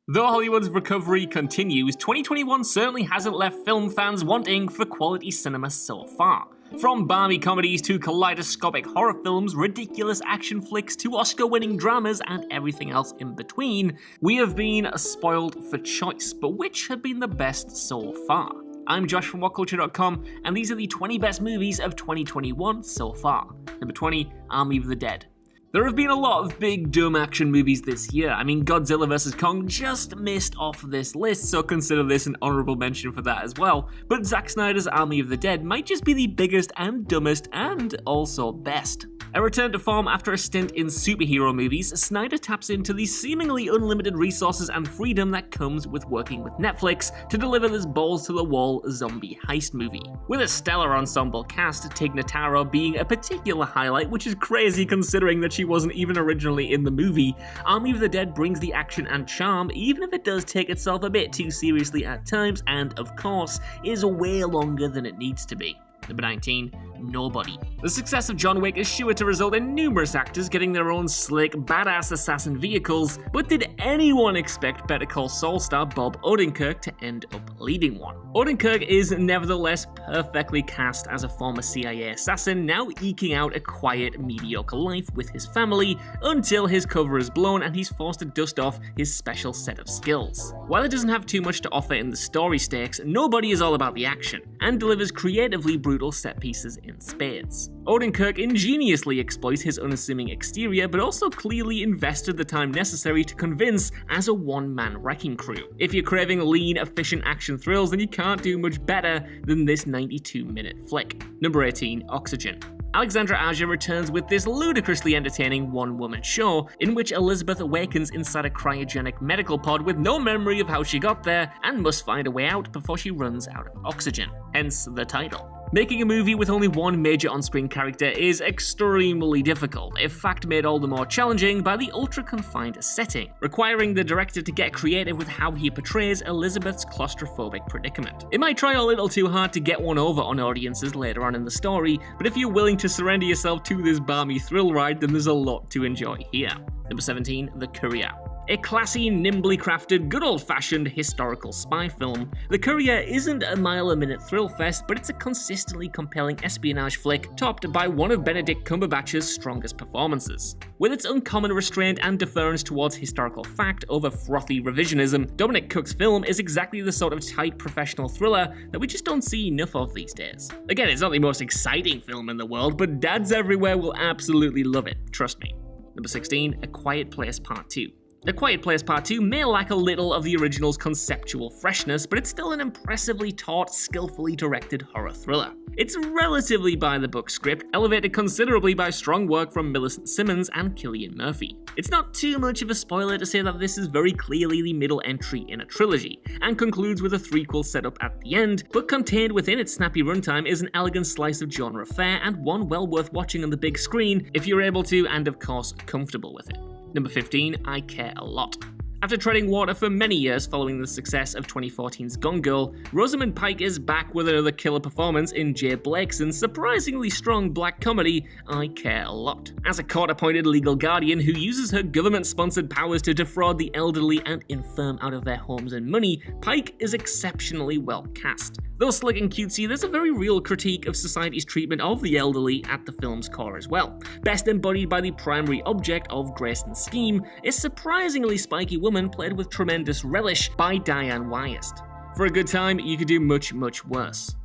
Though Hollywood's recovery continues, 2021 certainly hasn't left film fans wanting for quality cinema so far. From balmy comedies to kaleidoscopic horror films, ridiculous action flicks to Oscar-winning dramas and everything else in between, we have been spoiled for choice, but which have been the best so far? I'm Josh from WhatCulture.com, and these are the 20 best movies of 2021 so far. Number 20, Army of the Dead. There have been a lot of big, dumb action movies this year. I mean, Godzilla vs. Kong just missed off this list, so consider this an honorable mention for that as well. But Zack Snyder's Army of the Dead might just be the biggest and dumbest and also best. A return to form after a stint in superhero movies, Snyder taps into the seemingly unlimited resources and freedom that comes with working with Netflix to deliver this balls-to-the-wall zombie heist movie. With a stellar ensemble cast, Tig Notaro being a particular highlight, which is crazy considering that she wasn't even originally in the movie, Army of the Dead brings the action and charm, even if it does take itself a bit too seriously at times, and of course, is way longer than it needs to be. Number 19, Nobody. The success of John Wick is sure to result in numerous actors getting their own slick, badass assassin vehicles, but did anyone expect Better Call Saul star Bob Odenkirk to end up leading one? Odenkirk is nevertheless perfectly cast as a former CIA assassin, now eking out a quiet, mediocre life with his family until his cover is blown and he's forced to dust off his special set of skills. While it doesn't have too much to offer in the story stakes, Nobody is all about the action, and delivers creatively brutal set pieces in spades. Odenkirk ingeniously exploits his unassuming exterior, but also clearly invested the time necessary to convince as a one-man wrecking crew. If you're craving lean, efficient action thrills, then you can't do much better than this 92-minute flick. Number 18, Oxygen. Alexandra Aja returns with this ludicrously entertaining one-woman show in which Elizabeth awakens inside a cryogenic medical pod with no memory of how she got there and must find a way out before she runs out of oxygen, hence the title. Making a movie with only one major on-screen character is extremely difficult, in fact made all the more challenging by the ultra-confined setting, requiring the director to get creative with how he portrays Elizabeth's claustrophobic predicament. It might try a little too hard to get one over on audiences later on in the story, but if you're willing to surrender yourself to this balmy thrill ride, then there's a lot to enjoy here. Number 17, The Courier. A classy, nimbly crafted, good old-fashioned historical spy film, The Courier isn't a mile-a-minute thrill fest, but it's a consistently compelling espionage flick topped by one of Benedict Cumberbatch's strongest performances. With its uncommon restraint and deference towards historical fact over frothy revisionism, Dominic Cooke's film is exactly the sort of tight professional thriller that we just don't see enough of these days. Again, it's not the most exciting film in the world, but dads everywhere will absolutely love it, trust me. Number 16, A Quiet Place Part 2. A Quiet Place Part 2 may lack a little of the original's conceptual freshness, but it's still an impressively taut, skillfully directed horror thriller. It's a relatively by-the-book script, elevated considerably by strong work from Millicent Simmons and Cillian Murphy. It's not too much of a spoiler to say that this is very clearly the middle entry in a trilogy, and concludes with a threequel setup at the end, but contained within its snappy runtime is an elegant slice of genre fare and one well worth watching on the big screen if you're able to and of course comfortable with it. Number 15, I Care a Lot. After treading water for many years following the success of 2014's Gone Girl, Rosamund Pike is back with another killer performance in Jay Blakeson's surprisingly strong black comedy, I Care a Lot. As a court-appointed legal guardian who uses her government-sponsored powers to defraud the elderly and infirm out of their homes and money, Pike is exceptionally well cast. Though slick and cutesy, there's a very real critique of society's treatment of the elderly at the film's core as well. Best embodied by the primary object of Grayson's scheme, a surprisingly spiky woman played with tremendous relish by Diane Wyest. For a good time, you could do much, much worse.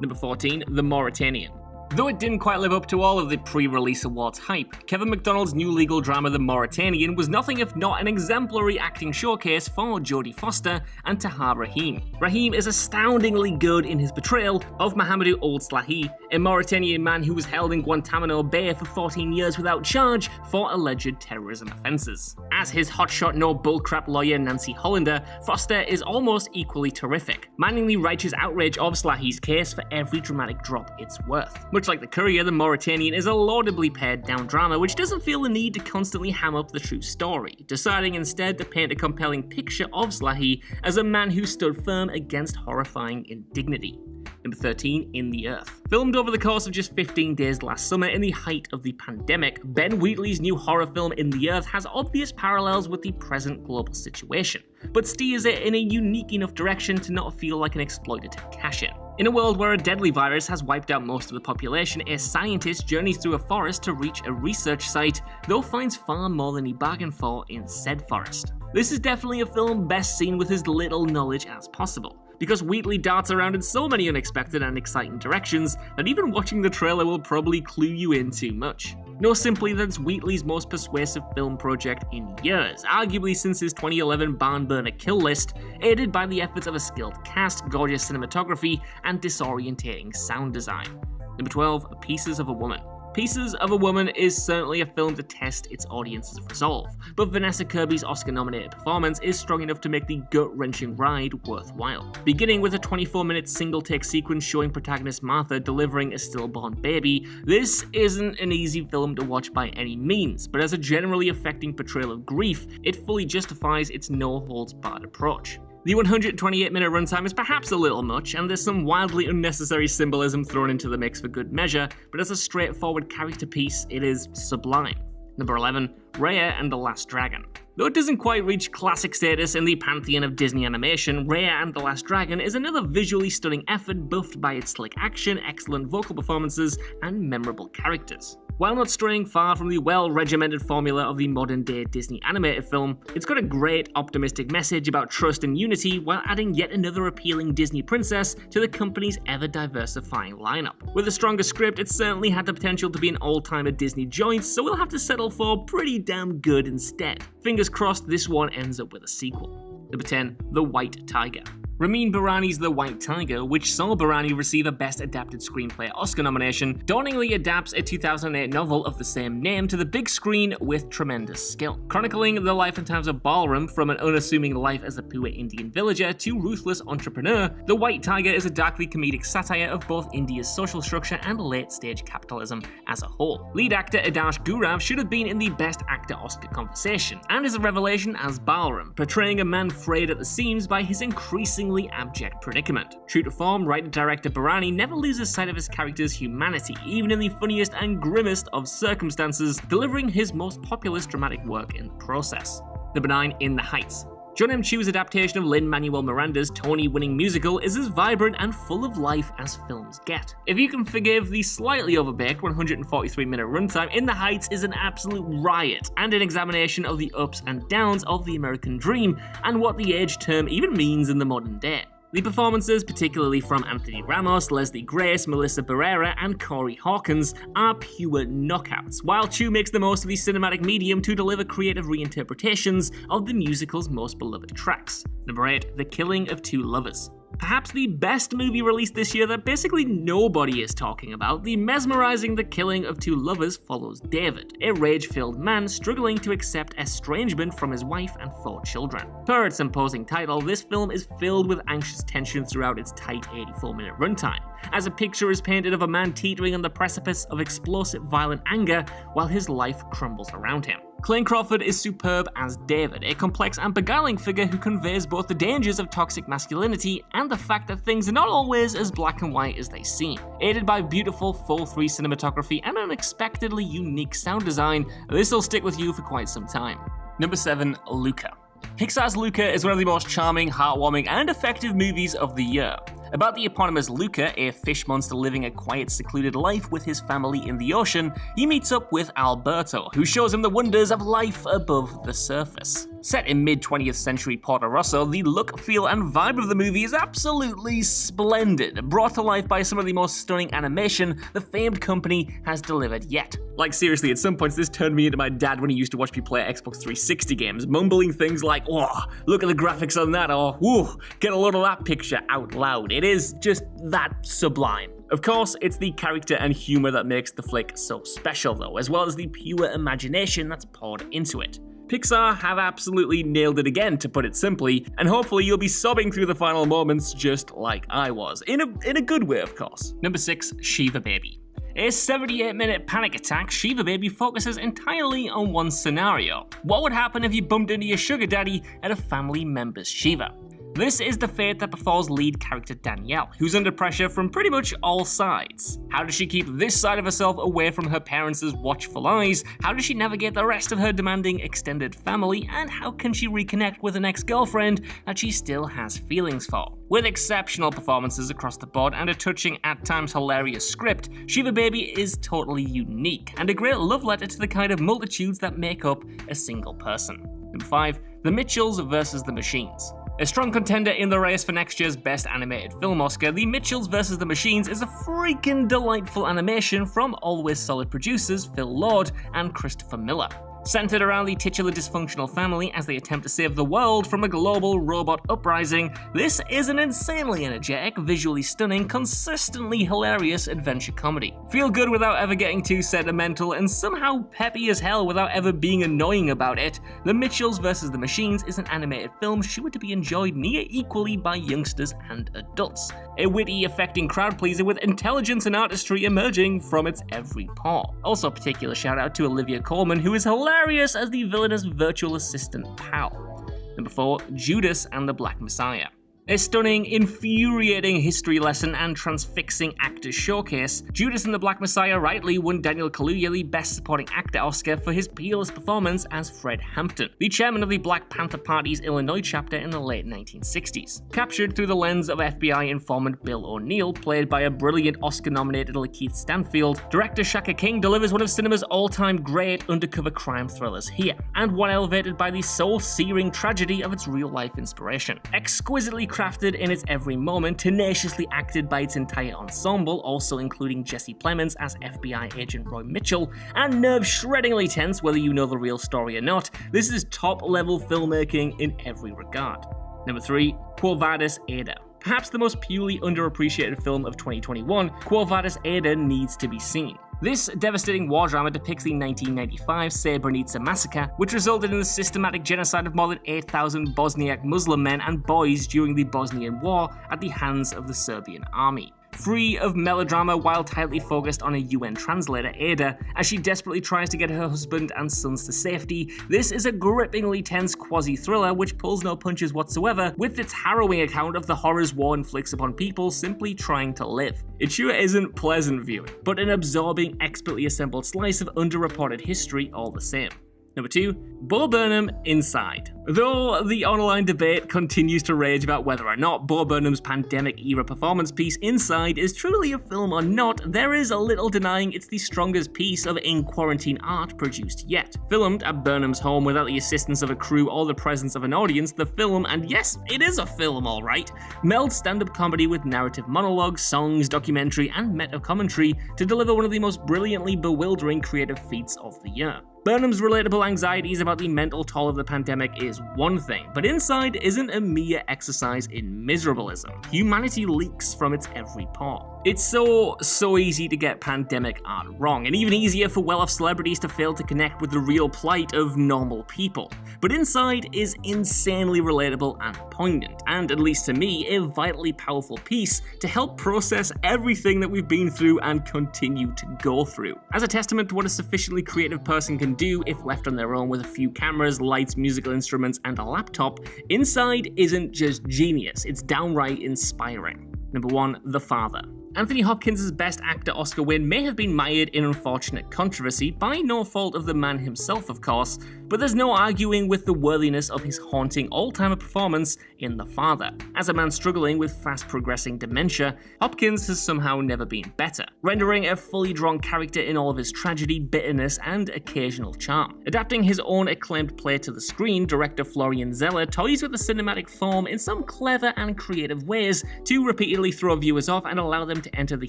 Number 14, The Mauritanian. Though it didn't quite live up to all of the pre-release awards hype, Kevin McDonald's new legal drama The Mauritanian was nothing if not an exemplary acting showcase for Jodie Foster and Tahar Rahim. Rahim is astoundingly good in his portrayal of Mahamadou Ould Slahi, a Mauritanian man who was held in Guantanamo Bay for 14 years without charge for alleged terrorism offences. As his hotshot no bullcrap lawyer Nancy Hollander, Foster is almost equally terrific, manning the righteous outrage of Slahi's case for every dramatic drop it's worth. Much like The Courier, The Mauritanian is a laudably pared-down drama which doesn't feel the need to constantly ham up the true story, deciding instead to paint a compelling picture of Slahi as a man who stood firm against horrifying indignity. Number 13, In the Earth. Filmed over the course of just 15 days last summer in the height of the pandemic, Ben Wheatley's new horror film In the Earth has obvious parallels with the present global situation, but steers it in a unique enough direction to not feel like an exploitative cash-in. In a world where a deadly virus has wiped out most of the population, a scientist journeys through a forest to reach a research site, though finds far more than he bargained for in said forest. This is definitely a film best seen with as little knowledge as possible, because Wheatley darts around in so many unexpected and exciting directions that even watching the trailer will probably clue you in too much. Know simply that it's Wheatley's most persuasive film project in years, arguably since his 2011 barn burner Kill List, aided by the efforts of a skilled cast, gorgeous cinematography, and disorientating sound design. Number 12, Pieces of a Woman. Pieces of a Woman is certainly a film to test its audience's resolve, but Vanessa Kirby's Oscar-nominated performance is strong enough to make the gut-wrenching ride worthwhile. Beginning with a 24-minute single-take sequence showing protagonist Martha delivering a stillborn baby, this isn't an easy film to watch by any means, but as a generally affecting portrayal of grief, it fully justifies its no-holds-barred approach. The 128-minute runtime is perhaps a little much, and there's some wildly unnecessary symbolism thrown into the mix for good measure, but as a straightforward character piece, it is sublime. Number 11, Raya and the Last Dragon. Though it doesn't quite reach classic status in the pantheon of Disney animation, Raya and the Last Dragon is another visually stunning effort buffed by its slick action, excellent vocal performances, and memorable characters. While not straying far from the well-regimented formula of the modern-day Disney animated film, it's got a great, optimistic message about trust and unity while adding yet another appealing Disney princess to the company's ever-diversifying lineup. With a stronger script, it certainly had the potential to be an all-timer Disney joint, so we'll have to settle for pretty damn good instead. Fingers crossed this one ends up with a sequel. Number 10, The White Tiger. Ramin Bahrani's The White Tiger, which saw Bahrani receive a Best Adapted Screenplay Oscar nomination, dawningly adapts a 2008 novel of the same name to the big screen with tremendous skill. Chronicling the life and times of Balram, from an unassuming life as a poor Indian villager to ruthless entrepreneur, The White Tiger is a darkly comedic satire of both India's social structure and late-stage capitalism as a whole. Lead actor Adarsh Gourav should have been in the Best Actor Oscar conversation, and is a revelation as Balram, portraying a man frayed at the seams by his increasingly abject predicament. True to form, writer-director Bahrani never loses sight of his character's humanity, even in the funniest and grimmest of circumstances, delivering his most populous dramatic work in the process. Number 9, In the Heights. John M. Chu's adaptation of Lin-Manuel Miranda's Tony-winning musical is as vibrant and full of life as films get. If you can forgive the slightly overbaked 143-minute runtime, In the Heights is an absolute riot and an examination of the ups and downs of the American dream and what the age term even means in the modern day. The performances, particularly from Anthony Ramos, Leslie Grace, Melissa Barrera, and Corey Hawkins, are pure knockouts, while Chu makes the most of the cinematic medium to deliver creative reinterpretations of the musical's most beloved tracks. Number 8, The Killing of Two Lovers. Perhaps the best movie released this year that basically nobody is talking about, the mesmerizing The Killing of Two Lovers follows David, a rage-filled man struggling to accept estrangement from his wife and 4 children. Per its imposing title, this film is filled with anxious tension throughout its tight 84-minute runtime, as a picture is painted of a man teetering on the precipice of explosive violent anger while his life crumbles around him. Clayne Crawford is superb as David, a complex and beguiling figure who conveys both the dangers of toxic masculinity and the fact that things are not always as black and white as they seem. Aided by beautiful full 3 cinematography and unexpectedly unique sound design, this'll stick with you for quite some time. Number 7, Luca. Pixar's Luca is one of the most charming, heartwarming, and effective movies of the year. About the eponymous Luca, a fish monster living a quiet, secluded life with his family in the ocean, he meets up with Alberto, who shows him the wonders of life above the surface. Set in mid-20th century Porto Rosso, the look, feel, and vibe of the movie is absolutely splendid, brought to life by some of the most stunning animation the famed company has delivered yet. Like seriously, at some points this turned me into my dad when he used to watch me play Xbox 360 games, mumbling things like, "Oh, look at the graphics on that," or "Whoa, get a load of that picture" out loud. It is just that sublime. Of course, it's the character and humor that makes the flick so special though, as well as the pure imagination that's poured into it. Pixar have absolutely nailed it again, to put it simply, and hopefully you'll be sobbing through the final moments just like I was. In a good way, of course. Number 6, Shiva Baby. A 78-minute panic attack, Shiva Baby focuses entirely on one scenario. What would happen if you bumped into your sugar daddy at a family member's Shiva? This is the fate that befalls lead character Danielle, who's under pressure from pretty much all sides. How does she keep this side of herself away from her parents' watchful eyes? How does she navigate the rest of her demanding extended family? And how can she reconnect with an ex-girlfriend that she still has feelings for? With exceptional performances across the board and a touching, at times hilarious script, Shiva Baby is totally unique and a great love letter to the kind of multitudes that make up a single person. Number 5, The Mitchells vs. the Machines. A strong contender in the race for next year's Best Animated Film Oscar, The Mitchells vs. the Machines is a freaking delightful animation from always solid producers Phil Lord and Christopher Miller. Centered around the titular dysfunctional family as they attempt to save the world from a global robot uprising, this is an insanely energetic, visually stunning, consistently hilarious adventure comedy. Feel good without ever getting too sentimental, and somehow peppy as hell without ever being annoying about it, The Mitchells vs. the Machines is an animated film sure to be enjoyed near equally by youngsters and adults. A witty, affecting crowd pleaser with intelligence and artistry emerging from its every pore. Also, a particular shout out to Olivia Colman, who is hilarious as the villainous virtual assistant pal. Number 4, Judas and the Black Messiah. A stunning, infuriating history lesson and transfixing actor showcase, Judas and the Black Messiah rightly won Daniel Kaluuya the Best Supporting Actor Oscar for his peerless performance as Fred Hampton, the chairman of the Black Panther Party's Illinois chapter in the late 1960s. Captured through the lens of FBI informant Bill O'Neill, played by a brilliant Oscar-nominated Lakeith Stanfield, director Shaka King delivers one of cinema's all-time great undercover crime thrillers here, and one elevated by the soul-searing tragedy of its real-life inspiration. Exquisitely crafted in its every moment, tenaciously acted by its entire ensemble, also including Jesse Plemons as FBI agent Roy Mitchell, and nerve-shreddingly tense whether you know the real story or not, this is top-level filmmaking in every regard. Number 3, Quo Vadis Ada. Perhaps the most purely underappreciated film of 2021, Quo Vadis Ada needs to be seen. This devastating war drama depicts the 1995 Srebrenica massacre, which resulted in the systematic genocide of more than 8,000 Bosniak Muslim men and boys during the Bosnian War at the hands of the Serbian army. Free of melodrama while tightly focused on a UN translator, Ada, as she desperately tries to get her husband and sons to safety, this is a grippingly tense quasi-thriller which pulls no punches whatsoever with its harrowing account of the horrors war inflicts upon people simply trying to live. It sure isn't pleasant viewing, but an absorbing, expertly assembled slice of underreported history all the same. Number 2, Bo Burnham Inside. Though the online debate continues to rage about whether or not Bo Burnham's pandemic-era performance piece Inside is truly a film or not, there is a little denying it's the strongest piece of in-quarantine art produced yet. Filmed at Burnham's home without the assistance of a crew or the presence of an audience, the film, and yes, it is a film alright, melds stand-up comedy with narrative monologues, songs, documentary, and meta-commentary to deliver one of the most brilliantly bewildering creative feats of the year. Burnham's relatable anxieties about the mental toll of the pandemic is one thing, but Inside isn't a mere exercise in miserableism. Humanity leaks from its every pore. It's so easy to get pandemic art wrong, and even easier for well-off celebrities to fail to connect with the real plight of normal people. But Inside is insanely relatable and poignant, and at least to me, a vitally powerful piece to help process everything that we've been through and continue to go through. As a testament to what a sufficiently creative person can do if left on their own with a few cameras, lights, musical instruments, and a laptop, Inside isn't just genius, it's downright inspiring. Number 1, The Father. Anthony Hopkins' Best Actor Oscar win may have been mired in unfortunate controversy, by no fault of the man himself of course, but there's no arguing with the worthiness of his haunting all-timer performance in The Father. As a man struggling with fast-progressing dementia, Hopkins has somehow never been better, rendering a fully drawn character in all of his tragedy, bitterness, and occasional charm. Adapting his own acclaimed play to the screen, director Florian Zeller toys with the cinematic form in some clever and creative ways to repeatedly throw viewers off and allow them to enter the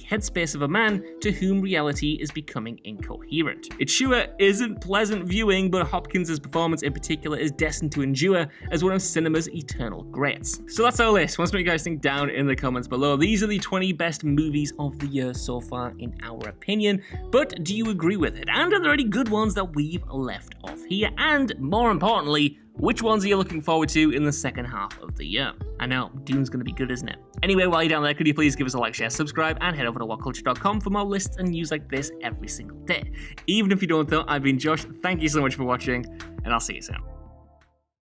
headspace of a man to whom reality is becoming incoherent. It sure isn't pleasant viewing, but Hopkins' performance in particular is destined to endure as one of cinema's eternal greats. So that's our list. Want to know what you guys think down in the comments below. These are the 20 best movies of the year so far in our opinion, but do you agree with it? And are there any good ones that we've left off here? And more importantly, which ones are you looking forward to in the second half of the year? I know, Dune's gonna be good, isn't it? Anyway, while you're down there, could you please give us a like, share, subscribe, and head over to whatculture.com for more lists and news like this every single day. Even if you don't though, I've been Josh, thank you so much for watching, and I'll see you soon.